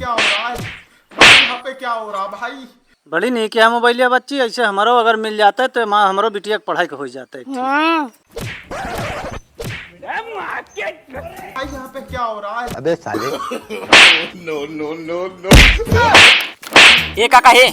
क्या हो रहा है भाई? यहाँ पे क्या हो रहा भाई? बड़ी नहीं क्या मोबाइलिया बच्ची, ऐसे हमारो अगर मिल जाता है तो माँ हमारो बिटिया की पढ़ाई हो जाता है। भाई यहाँ पे क्या हो रहा है? अबे साले ये काका हे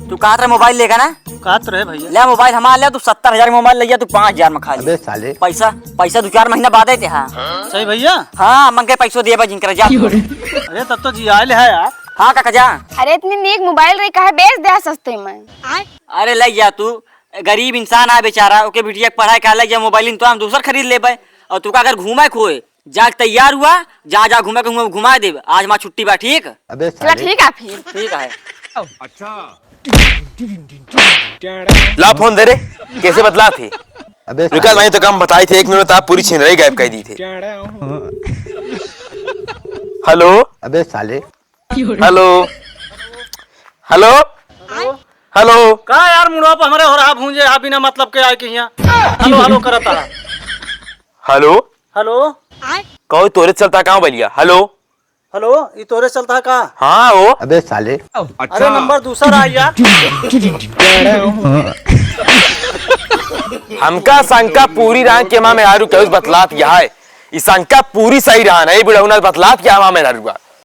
तू कहाँ तेरा मोबाइल लेगा ना? कहा तो रहे भैया। ले मोबाइल हमारा ले, तू 70,000 का मोबाइल लिया, तू 5,000 में खा लिया। अबे साले पैसा पैसा 2-4 महीना बाद आते। हाँ सही भैया। हाँ मंगे पैसों दिए भाई जिनकर जा। अरे तब तो जी आयल है यार। हाँ काका जा। अरे इतनी नेक मोबाइल रही काहे बेच दे सस्ते में। अरे ले जा तू, गरीब इंसान है बेचारा, ओके बिटिया के पढ़ाई कर ले जा, मोबाइल तो हम दूसर खरीद ले भाई। और तू का अगर घूमे खोए जा तैयार हुआ, जा जा घूमे घुमा दे, आज माँ छुट्टी बा ठीक। अबे चलो साले ठीक है फिर। ठीक है। ला फोन दे रे, कैसे बदला थे? अबे विकास भाई तो कम बताए थे, 1 मिनट आप पूरी छिनराई गायब कर दी थे। हेलो अबे साले हेलो हेलो हेलो का यार मुड़वा पर हमारे हो रहा भूंजे आप बिना मतलब के आए कि यहाँ हेलो हेलो करता है। हेलो हेलो कहो तोरे चलता कहाँ बलिया? हेलो हेलो ये तोरे चलता है का? हाँ वो अबे साले अरे नंबर दूसरा आई यार। हमका शंका पूरी रहा के माँ में हारू क्या बतलात यहाँ है, इस शंका पूरी सही रहा नहीं बुढ़ा बतलात क्या माँ में हारूगा।